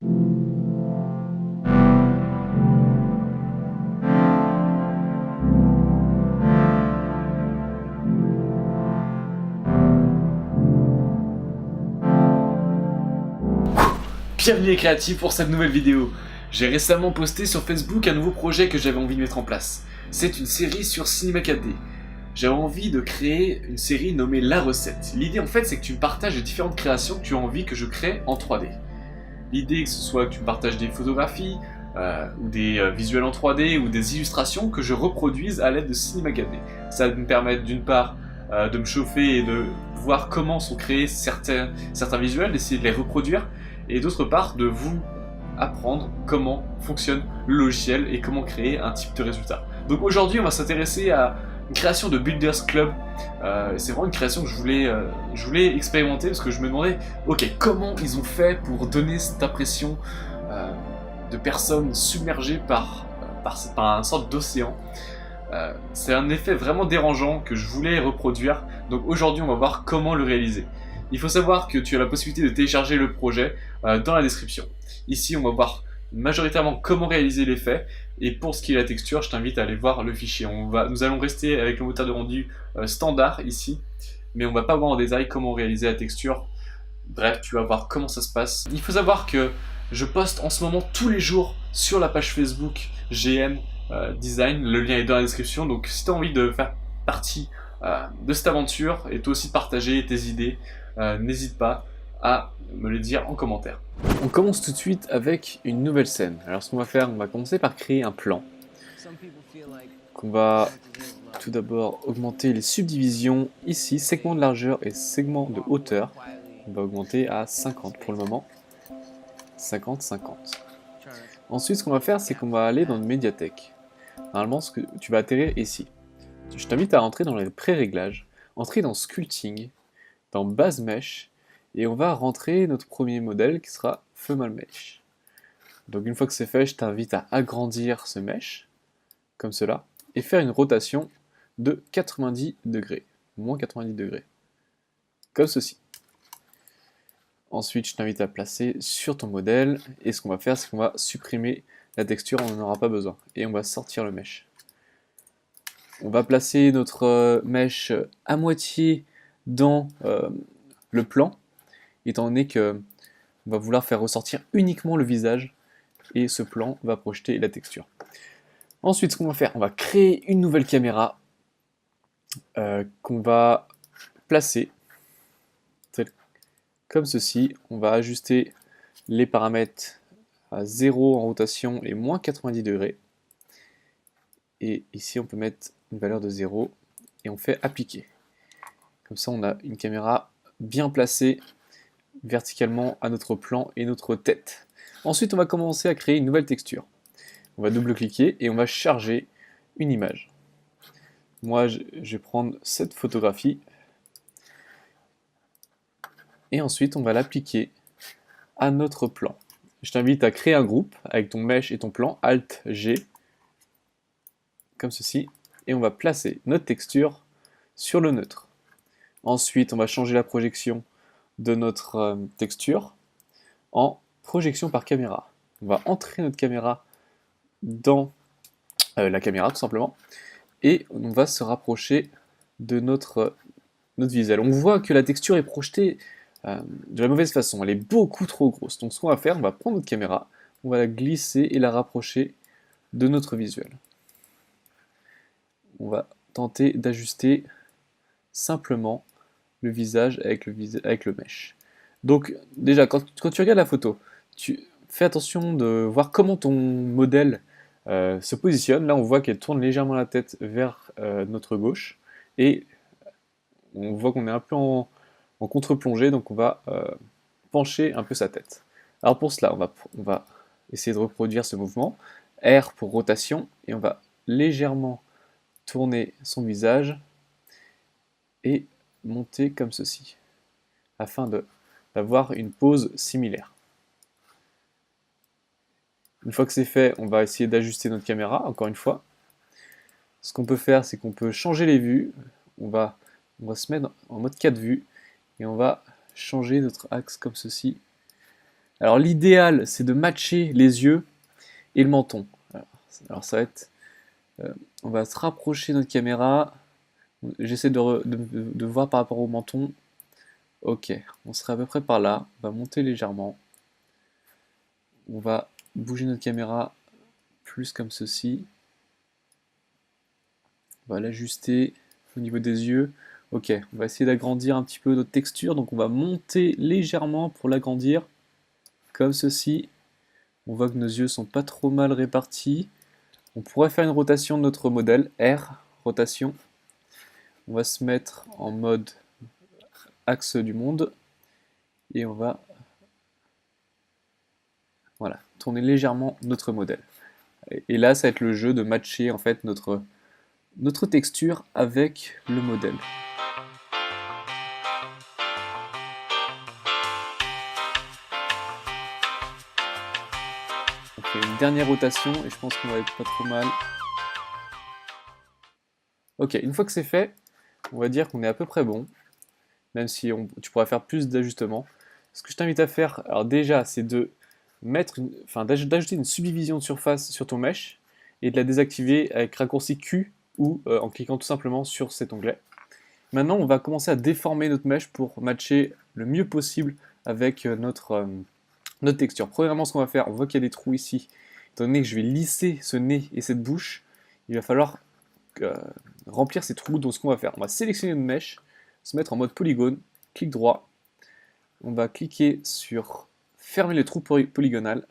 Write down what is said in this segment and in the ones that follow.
Bienvenue les créatifs pour cette nouvelle vidéo. J'ai récemment posté sur Facebook un nouveau projet que j'avais envie de mettre en place. C'est une série sur Cinema 4D. J'avais envie de créer une série nommée La Recette. L'idée en fait c'est que tu me partages les différentes créations que tu as envie que je crée en 3D. L'idée que ce soit que tu me partages des photographies, ou des visuels en 3D, ou des illustrations que je reproduise à l'aide de Cinema 4D. Ça va me permettre d'une part de me chauffer et de voir comment sont créés certains visuels, d'essayer de les reproduire, et d'autre part de vous apprendre comment fonctionne le logiciel et comment créer un type de résultat. Donc aujourd'hui on va s'intéresser à une création de Builders Club. C'est vraiment une création que je voulais expérimenter parce que je me demandais, ok, comment ils ont fait pour donner cette impression de personnes submergées par une sorte d'océan. C'est un effet vraiment dérangeant que je voulais reproduire, donc aujourd'hui on va voir comment le réaliser. Il faut savoir que tu as la possibilité de télécharger le projet dans la description. Ici on va voir majoritairement comment réaliser l'effet, et pour ce qui est de la texture, je t'invite à aller voir le fichier. Nous allons rester avec le moteur de rendu standard ici, mais on va pas voir en détail comment réaliser la texture. Bref, tu vas voir comment ça se passe. Il faut savoir que je poste en ce moment tous les jours sur la page Facebook GM Design, le lien est dans la description, donc si tu as envie de faire partie de cette aventure et toi aussi de partager tes idées, n'hésite pas à me le dire en commentaire. On commence tout de suite avec une nouvelle scène. Alors ce qu'on va faire, on va commencer par créer un plan. On va tout d'abord augmenter les subdivisions ici, segment de largeur et segment de hauteur. On va augmenter à 50 pour le moment. 50, 50. Ensuite, ce qu'on va faire, c'est qu'on va aller dans une médiathèque. Normalement, tu vas atterrir ici. Je t'invite à entrer dans les pré-réglages, entrer dans Sculpting, dans Base Mesh, et on va rentrer notre premier modèle qui sera Female Mesh. Donc une fois que c'est fait, je t'invite à agrandir ce mesh, comme cela, et faire une rotation de 90 degrés, moins 90 degrés, comme ceci. Ensuite, je t'invite à placer sur ton modèle, et ce qu'on va faire, c'est qu'on va supprimer la texture, on n'en aura pas besoin, et on va sortir le mesh. On va placer notre mesh à moitié dans le plan, étant donné qu'on va vouloir faire ressortir uniquement le visage, et ce plan va projeter la texture. Ensuite, ce qu'on va faire, on va créer une nouvelle caméra qu'on va placer comme ceci. On va ajuster les paramètres à 0 en rotation et moins 90 degrés. Et ici, on peut mettre une valeur de 0 et on fait appliquer. Comme ça, on a une caméra bien placée verticalement à notre plan et notre tête. Ensuite, on va commencer à créer une nouvelle texture. On va double-cliquer et on va charger une image. Moi, je vais prendre cette photographie. Et ensuite, on va l'appliquer à notre plan. Je t'invite à créer un groupe avec ton mesh et ton plan, Alt-G, comme ceci. Et on va placer notre texture sur le neutre. Ensuite, on va changer la projection de notre texture en projection par caméra. On va entrer notre caméra dans la caméra tout simplement, et on va se rapprocher de notre visuel. On voit que la texture est projetée de la mauvaise façon, elle est beaucoup trop grosse. Donc ce qu'on va faire, on va prendre notre caméra, on va la glisser et la rapprocher de notre visuel. On va tenter d'ajuster simplement le visage avec le mesh. Donc déjà, quand tu regardes la photo, tu fais attention de voir comment ton modèle se positionne. Là, on voit qu'elle tourne légèrement la tête vers notre gauche, et on voit qu'on est un peu en contre-plongée, donc on va pencher un peu sa tête. Alors pour cela, on va essayer de reproduire ce mouvement. R pour rotation, et on va légèrement tourner son visage et monter comme ceci, afin d'avoir une pose similaire. Une fois que c'est fait, on va essayer d'ajuster notre caméra, encore une fois. Ce qu'on peut faire, c'est qu'on peut changer les vues. On va se mettre en mode 4 vues, et on va changer notre axe comme ceci. Alors l'idéal, c'est de matcher les yeux et le menton. Alors ça va être... on va se rapprocher de notre caméra. J'essaie de voir par rapport au menton. Ok, on serait à peu près par là. On va monter légèrement. On va bouger notre caméra plus comme ceci. On va l'ajuster au niveau des yeux. Ok, on va essayer d'agrandir un petit peu notre texture. Donc on va monter légèrement pour l'agrandir. Comme ceci. On voit que nos yeux sont pas trop mal répartis. On pourrait faire une rotation de notre modèle. R, rotation. On va se mettre en mode axe du monde. Et on va voilà, tourner légèrement notre modèle. Et là, ça va être le jeu de matcher en fait notre texture avec le modèle. On fait une dernière rotation et je pense qu'on va être pas trop mal. Ok, une fois que c'est fait, on va dire qu'on est à peu près bon, même si tu pourrais faire plus d'ajustements. Ce que je t'invite à faire, alors déjà, c'est de d'ajouter une subdivision de surface sur ton mesh et de la désactiver avec raccourci Q ou en cliquant tout simplement sur cet onglet. Maintenant, on va commencer à déformer notre mesh pour matcher le mieux possible avec notre texture. Premièrement, ce qu'on va faire, on voit qu'il y a des trous ici. Étant donné que je vais lisser ce nez et cette bouche, il va falloir euh, remplir ces trous. Donc ce qu'on va faire, on va sélectionner notre mesh, se mettre en mode polygone, clic droit, on va cliquer sur fermer le trou polygonal.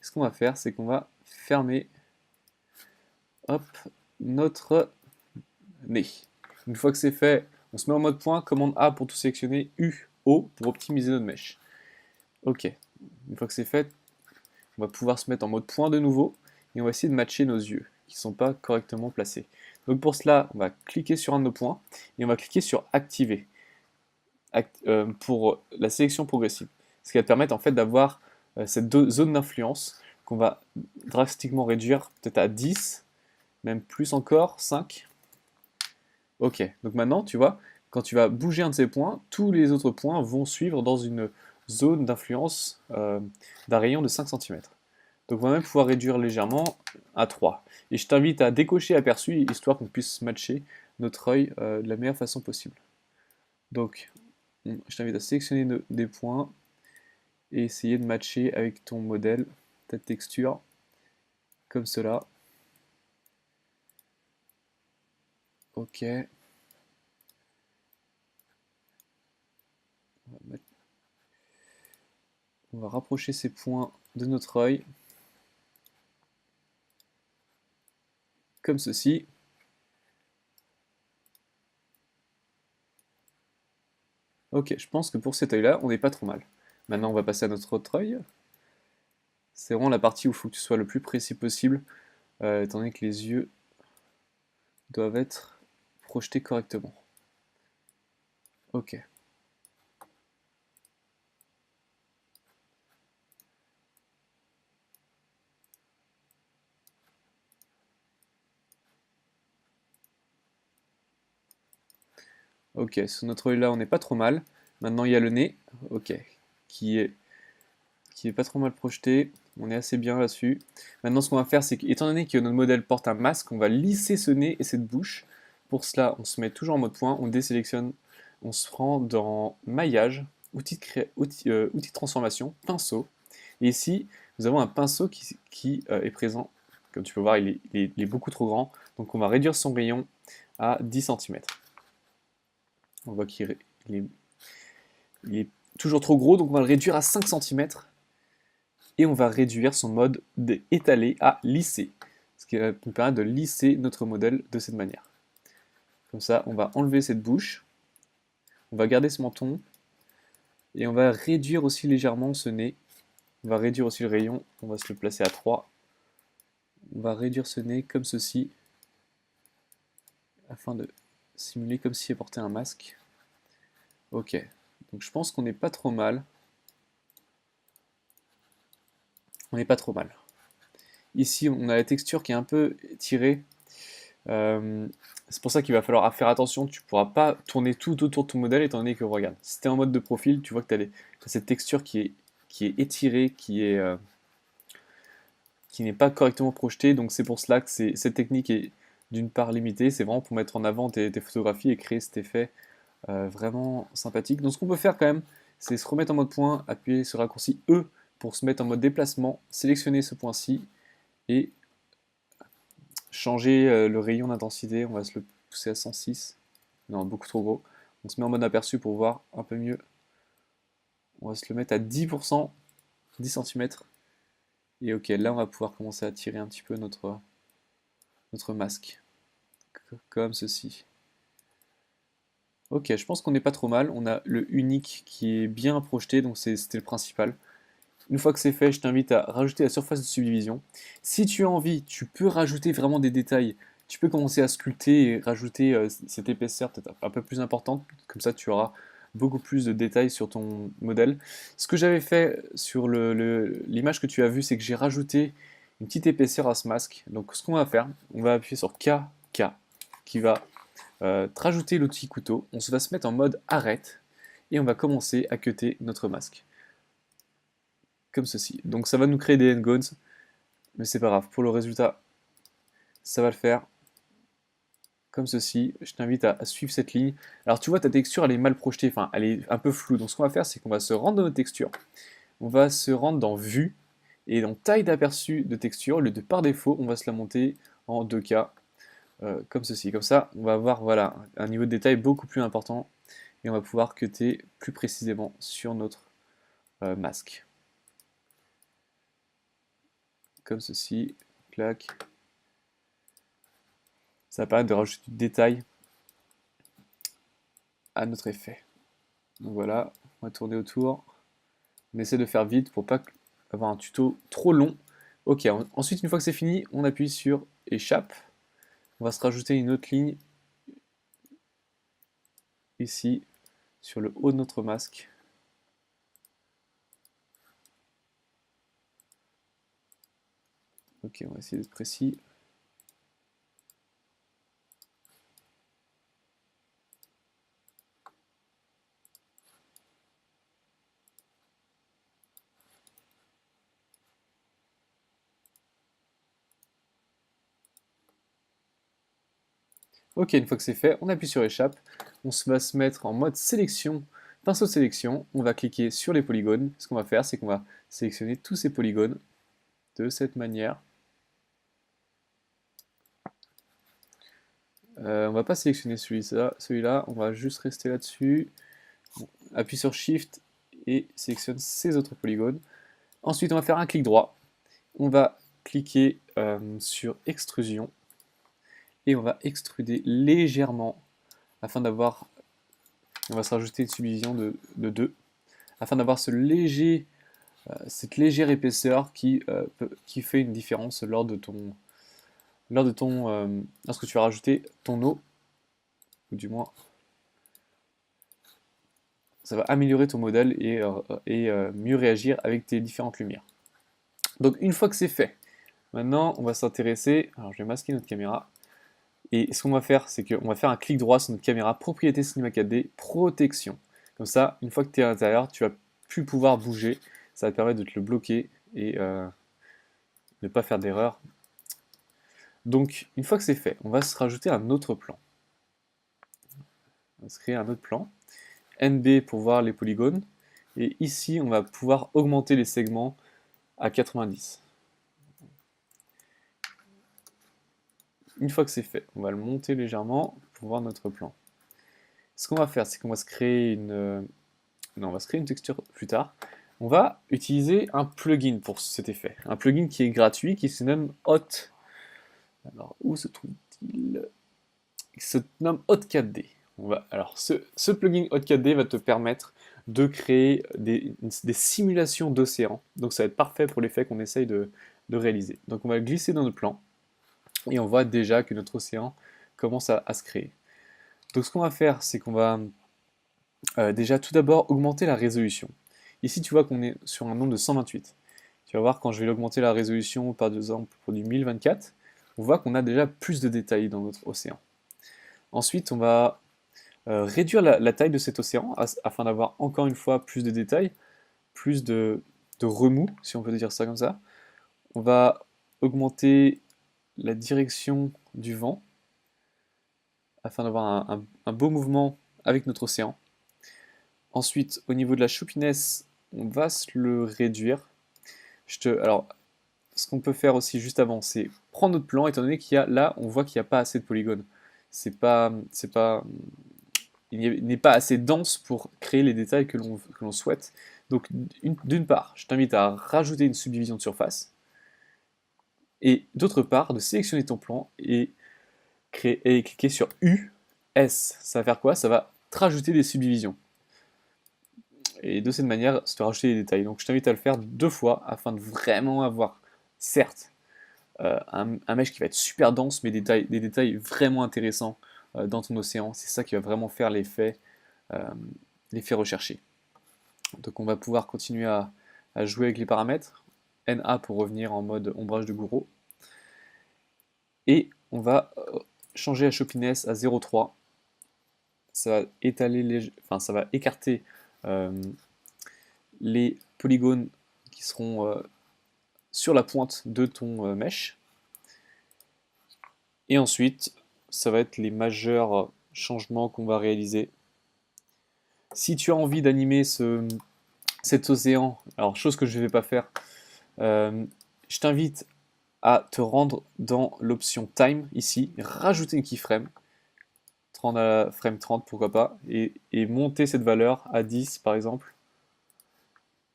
Et ce qu'on va faire, c'est qu'on va fermer hop, notre nez. Une fois que c'est fait, on se met en mode point, commande A pour tout sélectionner, U, O pour optimiser notre mesh. Ok, une fois que c'est fait, on va pouvoir se mettre en mode point de nouveau et on va essayer de matcher nos yeux qui ne sont pas correctement placés. Donc pour cela, on va cliquer sur un de nos points et on va cliquer sur activer pour la sélection progressive. Ce qui va te permettre en fait d'avoir cette zone d'influence qu'on va drastiquement réduire peut-être à 10, même plus encore, 5. Ok, donc maintenant, tu vois, quand tu vas bouger un de ces points, tous les autres points vont suivre dans une zone d'influence d'un rayon de 5 cm. Donc on va même pouvoir réduire légèrement à 3. Et je t'invite à décocher aperçu, histoire qu'on puisse matcher notre œil de la meilleure façon possible. Donc, je t'invite à sélectionner des points et essayer de matcher avec ton modèle, ta texture, comme cela. Ok. On va rapprocher ces points de notre œil, comme ceci. Ok, je pense que pour cet œil-là, on n'est pas trop mal. Maintenant, on va passer à notre autre œil. C'est vraiment la partie où il faut que tu sois le plus précis possible, étant donné que les yeux doivent être projetés correctement. Ok. Ok, sur notre œil là, on n'est pas trop mal. Maintenant, il y a le nez, ok, qui est pas trop mal projeté. On est assez bien là-dessus. Maintenant, ce qu'on va faire, c'est qu'étant donné que notre modèle porte un masque, on va lisser ce nez et cette bouche. Pour cela, on se met toujours en mode point, on désélectionne, on se rend dans maillage, outil de transformation, pinceau. Et ici, nous avons un pinceau qui est présent. Comme tu peux voir, il est beaucoup trop grand. Donc on va réduire son rayon à 10 cm. On voit il est toujours trop gros, donc on va le réduire à 5 cm. Et on va réduire son mode d'étaler à lisser. Ce qui va nous permettre de lisser notre modèle de cette manière. Comme ça, on va enlever cette bouche. On va garder ce menton. Et on va réduire aussi légèrement ce nez. On va réduire aussi le rayon. On va se le placer à 3. On va réduire ce nez comme ceci. Afin de simuler comme s'il portait un masque. Ok. Donc je pense qu'on n'est pas trop mal. On n'est pas trop mal. Ici, on a la texture qui est un peu tirée. C'est pour ça qu'il va falloir faire attention. Tu ne pourras pas tourner tout autour de ton modèle étant donné que, regarde, si tu es en mode de profil, tu vois que tu as cette texture qui qui est étiré, qui n'est pas correctement projeté. Donc c'est pour cela que cette technique est d'une part limitée. C'est vraiment pour mettre en avant tes photographies et créer cet effet vraiment sympathique. Donc ce qu'on peut faire quand même, c'est se remettre en mode point, appuyer sur le raccourci E pour se mettre en mode déplacement, sélectionner ce point-ci et changer le rayon d'intensité. On va se le pousser à 106. Non, beaucoup trop gros. On se met en mode aperçu pour voir un peu mieux. On va se le mettre à 10%, 10 cm. Et ok, là on va pouvoir commencer à tirer un petit peu notre masque. Comme ceci. Ok, je pense qu'on n'est pas trop mal. On a le unique qui est bien projeté, donc c'était le principal. Une fois que c'est fait, je t'invite à rajouter la surface de subdivision. Si tu as envie, tu peux rajouter vraiment des détails. Tu peux commencer à sculpter et rajouter cette épaisseur peut-être un peu plus importante. Comme ça, tu auras beaucoup plus de détails sur ton modèle. Ce que j'avais fait sur l'image que tu as vue, c'est que j'ai rajouté une petite épaisseur à ce masque. Donc ce qu'on va faire, on va appuyer sur K, qui va te rajouter l'outil couteau. On va se mettre en mode arrête et on va commencer à cutter notre masque. Comme ceci. Donc ça va nous créer des endgones, mais c'est pas grave. Pour le résultat, ça va le faire. Comme ceci. Je t'invite à suivre cette ligne. Alors tu vois, ta texture, elle est mal projetée, enfin, elle est un peu floue. Donc ce qu'on va faire, c'est qu'on va se rendre dans nos textures. On va se rendre dans Vue, et dans Taille d'aperçu de texture, le de par défaut, on va se la monter en 2K, comme ceci. Comme ça, on va avoir voilà, un niveau de détail beaucoup plus important, et on va pouvoir cutter plus précisément sur notre masque. Comme ceci, clac. Ça va permettre de rajouter du détail à notre effet. Donc voilà, on va tourner autour. On essaie de faire vite pour pas avoir un tuto trop long. Ok, ensuite une fois que c'est fini, on appuie sur échappe. On va se rajouter une autre ligne ici sur le haut de notre masque. Ok, on va essayer d'être précis. Ok, une fois que c'est fait, on appuie sur échappe. On va se mettre en mode sélection, pinceau de sélection. On va cliquer sur les polygones. Ce qu'on va faire, c'est qu'on va sélectionner tous ces polygones de cette manière. On va pas sélectionner celui-là, on va juste rester là-dessus. Bon, appuie sur Shift et sélectionne ces autres polygones. Ensuite, on va faire un clic droit. On va cliquer sur extrusion et on va extruder légèrement afin d'avoir, on va se rajouter une subdivision de 2 afin d'avoir cette légère épaisseur qui fait une différence lorsque tu vas rajouter ton eau, ou du moins ça va améliorer ton modèle et mieux réagir avec tes différentes lumières. Donc une fois que c'est fait, maintenant on va s'intéresser, alors je vais masquer notre caméra, et ce qu'on va faire, c'est qu'on va faire un clic droit sur notre caméra, propriété Cinema 4D, protection. Comme ça, une fois que tu es à l'intérieur, tu vas plus pouvoir bouger, ça va te permettre de te le bloquer et ne pas faire d'erreur. Donc une fois que c'est fait, on va se rajouter un autre plan. On va se créer un autre plan. NB pour voir les polygones. Et ici, on va pouvoir augmenter les segments à 90. Une fois que c'est fait, on va le monter légèrement pour voir notre plan. Ce qu'on va faire, c'est qu'on va se créer une... Non, on va se créer une texture plus tard. On va utiliser un plugin pour cet effet. Un plugin qui est gratuit, qui se nomme Hot. Alors, où se trouve-t-il? Il se nomme Hot 4D. Alors, ce plugin Hot 4D va te permettre de créer des simulations d'océan. Donc ça va être parfait pour l'effet qu'on essaye de réaliser. Donc on va glisser dans notre plan et on voit déjà que notre océan commence à se créer. Donc ce qu'on va faire, c'est qu'on va déjà tout d'abord augmenter la résolution. Ici tu vois qu'on est sur un nombre de 128. Tu vas voir quand je vais augmenter la résolution par exemple pour du 1024, on voit qu'on a déjà plus de détails dans notre océan. Ensuite on va réduire la taille de cet océan afin d'avoir encore une fois plus de détails, plus de de remous, si on peut dire ça comme ça. On va augmenter la direction du vent afin d'avoir un beau mouvement avec notre océan. Ensuite, au niveau de la choppiness, on va se le réduire. Alors, ce qu'on peut faire aussi juste avant, c'est prendre notre plan, étant donné qu'il y a là, on voit qu'il n'y a pas assez de polygones. Il n'est pas assez dense pour créer les détails que l'on souhaite. Donc, d'une part, je t'invite à rajouter une subdivision de surface, et d'autre part, de sélectionner ton plan et cliquer sur U, S. Ça va faire quoi? Ça va te rajouter des subdivisions. Et de cette manière, ça te rajouter des détails. Donc, je t'invite à le faire 2 fois afin de vraiment avoir, certes, un mesh qui va être super dense, mais des détails vraiment intéressants dans ton océan. C'est ça qui va vraiment faire l'effet recherché. Donc on va pouvoir continuer à jouer avec les paramètres. NA pour revenir en mode ombrage de Gouraud. Et on va changer la choppiness à 0,3. Ça va ça va écarter les polygones qui seront sur la pointe de ton mesh. Et ensuite, ça va être les majeurs changements qu'on va réaliser. Si tu as envie d'animer cet océan, alors chose que je ne vais pas faire, je t'invite à te rendre dans l'option Time ici, rajouter une keyframe, frame 30 pourquoi pas, et monter cette valeur à 10 par exemple.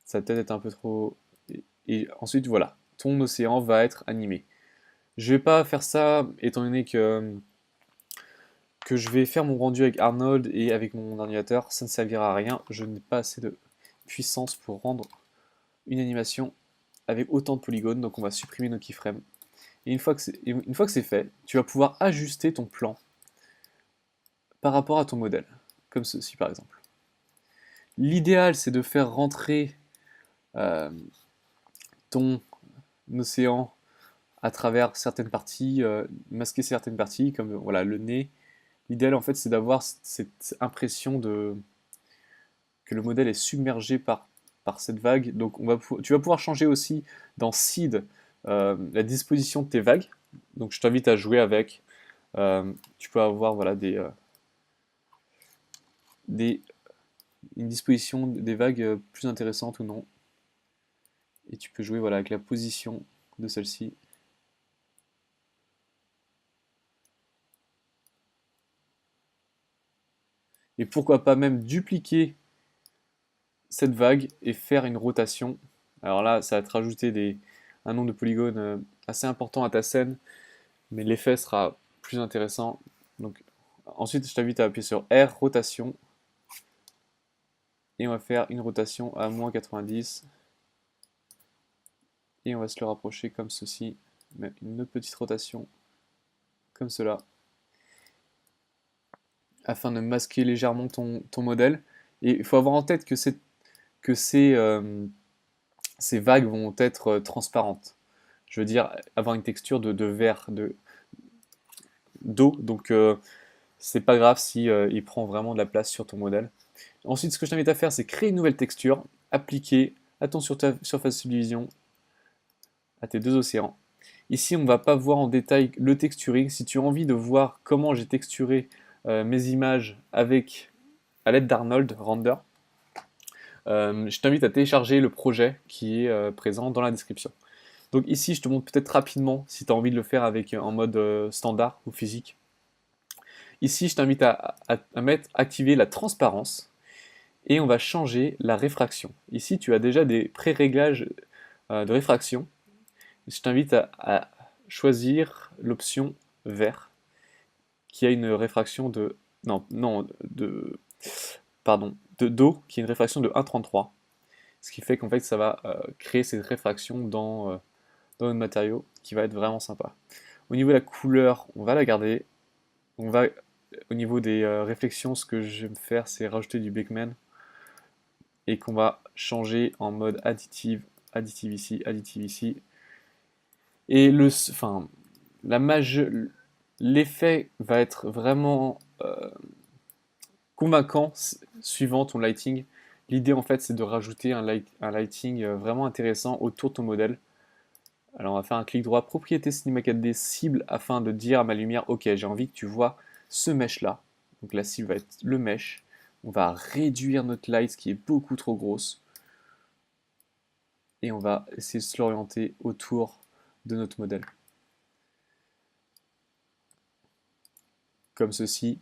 Ça va peut-être être un peu trop... Et ensuite voilà, ton océan va être animé. Je vais pas faire ça étant donné que je vais faire mon rendu avec Arnold et avec mon ordinateur, ça ne servira à rien. Je n'ai pas assez de puissance pour rendre une animation avec autant de polygones, donc on va supprimer nos keyframes. Et une fois que c'est fait, tu vas pouvoir ajuster ton plan par rapport à ton modèle, comme ceci par exemple. L'idéal, c'est de faire rentrer ton océan à travers certaines parties, masquer certaines parties, comme voilà, le nez. L'idéal, en fait, c'est d'avoir cette impression que le modèle est submergé par cette vague. Donc, tu vas pouvoir changer aussi dans Seed la disposition de tes vagues. Donc, je t'invite à jouer avec. Tu peux avoir voilà, une disposition des vagues plus intéressante ou non. Et tu peux jouer voilà, avec la position de celle-ci. Et pourquoi pas même dupliquer cette vague et faire une rotation. Alors là, ça va te rajouter un nombre de polygones assez important à ta scène, mais l'effet sera plus intéressant. Donc, ensuite, je t'invite à appuyer sur R, rotation, et on va faire une rotation à moins 90, et on va se le rapprocher comme ceci, mais une autre petite rotation, comme cela, afin de masquer légèrement ton modèle. Et il faut avoir en tête que ces vagues vont être transparentes. Je veux dire, avoir une texture de verre, d'eau, donc c'est pas grave si il prend vraiment de la place sur ton modèle. Ensuite, ce que je t'invite à faire, c'est créer une nouvelle texture, appliquer à ton surface subdivision, à tes deux océans. Ici, on ne va pas voir en détail le texturing. Si tu as envie de voir comment j'ai texturé mes images à l'aide d'Arnold Render, je t'invite à télécharger le projet qui est présent dans la description. Donc ici, je te montre peut-être rapidement si tu as envie de le faire en mode standard ou physique. Ici, je t'invite à activer la transparence et on va changer la réfraction. Ici, tu as déjà des pré-réglages de réfraction. Je t'invite à choisir l'option vert qui a une réfraction de d'eau qui est une réfraction de 1,33. Ce qui fait qu'en fait, ça va créer cette réfraction dans notre matériau qui va être vraiment sympa. Au niveau de la couleur, on va la garder. Au niveau des réflexions, ce que je vais me faire, c'est rajouter du Beckman et qu'on va changer en mode additive ici. Et l'effet va être vraiment convaincant suivant ton lighting. L'idée en fait c'est de rajouter un lighting vraiment intéressant autour de ton modèle. Alors on va faire un clic droit, propriété Cinema 4D, cible, afin de dire à ma lumière, ok, j'ai envie que tu vois ce mesh là. Donc la cible va être le mesh. On va réduire notre light qui est beaucoup trop grosse. Et on va essayer de se l'orienter autour de notre modèle. Comme ceci.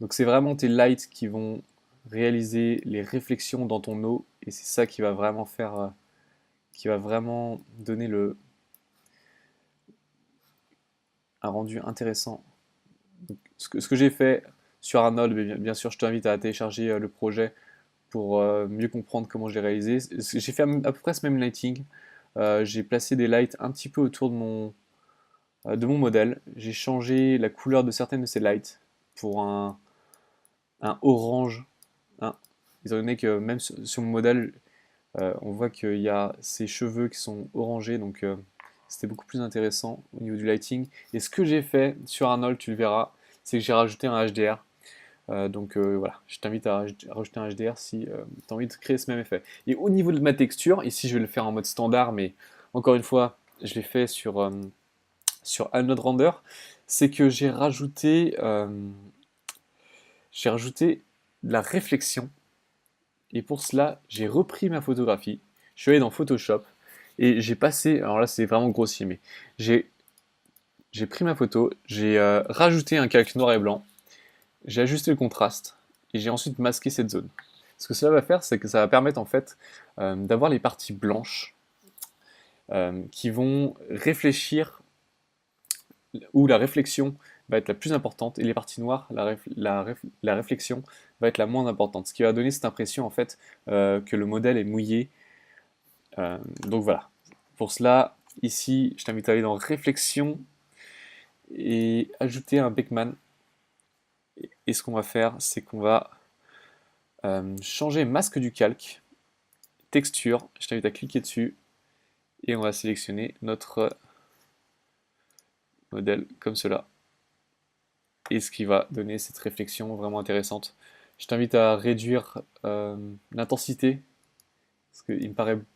Donc c'est vraiment tes lights qui vont réaliser les réflexions dans ton eau. Et c'est ça qui va vraiment faire, qui va vraiment donner un rendu intéressant. Donc, ce que j'ai fait sur Arnold, bien sûr je t'invite à télécharger le projet pour mieux comprendre comment je l'ai réalisé. J'ai fait à peu près ce même lighting. J'ai placé des lights un petit peu autour de mon modèle. J'ai changé la couleur de certaines de ces lights pour un orange. Étant donné que même sur mon modèle, on voit qu'il y a ces cheveux qui sont orangés, donc c'était beaucoup plus intéressant au niveau du lighting. Et ce que j'ai fait sur Arnold, tu le verras, c'est que j'ai rajouté un HDR. Donc voilà, je t'invite à rajouter un HDR si tu as envie de créer ce même effet. Et au niveau de ma texture, ici je vais le faire en mode standard, mais encore une fois, je l'ai fait sur Arnold Render, c'est que j'ai rajouté de la réflexion. Et pour cela, j'ai repris ma photographie, je suis allé dans Photoshop, et j'ai passé, alors là c'est vraiment grossier, mais j'ai pris ma photo, j'ai rajouté un calque noir et blanc, j'ai ajusté le contraste et j'ai ensuite masqué cette zone. Ce que cela va faire, c'est que ça va permettre en fait d'avoir les parties blanches qui vont réfléchir, où la réflexion va être la plus importante, et les parties noires, la réflexion va être la moins importante. Ce qui va donner cette impression en fait que le modèle est mouillé. Donc voilà. Pour cela, ici, je t'invite à aller dans Réflexion et ajouter un Beckman. Et ce qu'on va faire, c'est qu'on va changer masque du calque, texture, je t'invite à cliquer dessus, et on va sélectionner notre modèle comme cela. Et ce qui va donner cette réflexion vraiment intéressante. Je t'invite à réduire l'intensité, parce que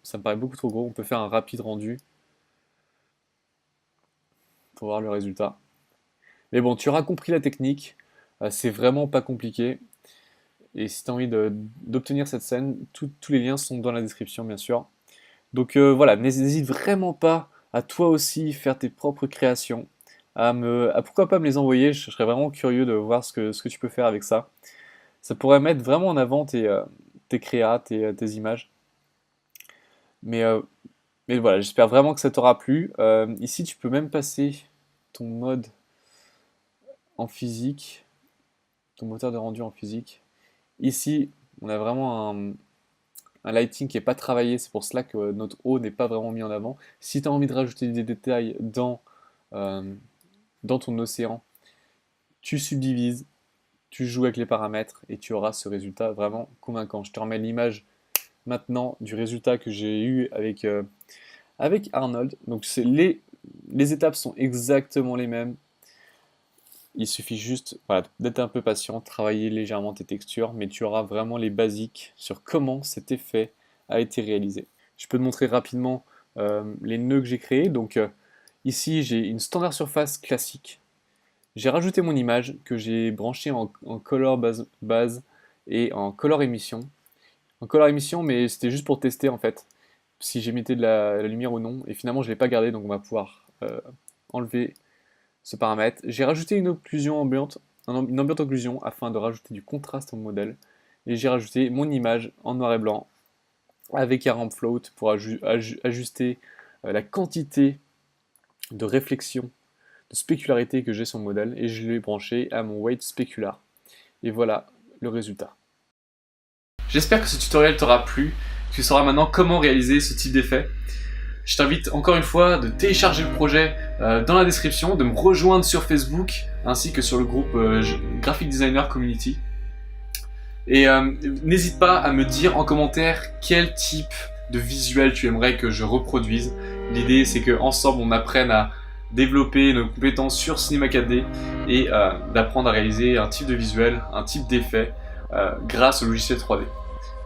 ça me paraît beaucoup trop gros. On peut faire un rapide rendu pour voir le résultat. Mais bon, tu auras compris la technique. C'est vraiment pas compliqué. Et si tu as envie d'obtenir cette scène, tous les liens sont dans la description, bien sûr. Donc voilà, n'hésite vraiment pas à toi aussi faire tes propres créations, à pourquoi pas me les envoyer. Je serais vraiment curieux de voir ce que tu peux faire avec ça. Ça pourrait mettre vraiment en avant tes créas, tes images. Mais voilà, j'espère vraiment que ça t'aura plu. Ici, tu peux même passer ton mode en physique, ton moteur de rendu en physique. Ici, on a vraiment un lighting qui n'est pas travaillé, c'est pour cela que notre haut n'est pas vraiment mis en avant. Si tu as envie de rajouter des détails dans ton océan, tu subdivises, tu joues avec les paramètres et tu auras ce résultat vraiment convaincant. Je te remets l'image maintenant du résultat que j'ai eu avec Arnold. Donc les étapes sont exactement les mêmes. Il suffit juste d'être un peu patient, travailler légèrement tes textures, mais tu auras vraiment les basiques sur comment cet effet a été réalisé. Je peux te montrer rapidement les nœuds que j'ai créés. Donc ici, j'ai une standard surface classique. J'ai rajouté mon image que j'ai branchée en color base et en color émission. En color émission, mais c'était juste pour tester en fait, si j'émettais de la lumière ou non. Et finalement, je ne l'ai pas gardé, donc on va pouvoir enlever ce paramètre. J'ai rajouté une occlusion ambiante, une ambiante occlusion afin de rajouter du contraste au modèle. Et j'ai rajouté mon image en noir et blanc avec un ramp float pour ajuster la quantité de réflexion, de spécularité que j'ai sur le modèle. Et je l'ai branché à mon weight specular. Et voilà le résultat. J'espère que ce tutoriel t'aura plu. Tu sauras maintenant comment réaliser ce type d'effet. Je t'invite encore une fois de télécharger le projet dans la description, de me rejoindre sur Facebook ainsi que sur le groupe Graphic Designer Community. Et n'hésite pas à me dire en commentaire quel type de visuel tu aimerais que je reproduise. L'idée c'est qu'ensemble on apprenne à développer nos compétences sur Cinema 4D et d'apprendre à réaliser un type de visuel, un type d'effet grâce au logiciel 3D.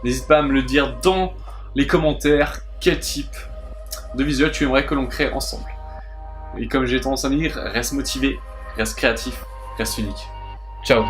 N'hésite pas à me le dire dans les commentaires, quel type de visuel tu aimerais que l'on crée ensemble. Et comme j'ai tendance à dire, reste motivé, reste créatif, reste unique. Ciao.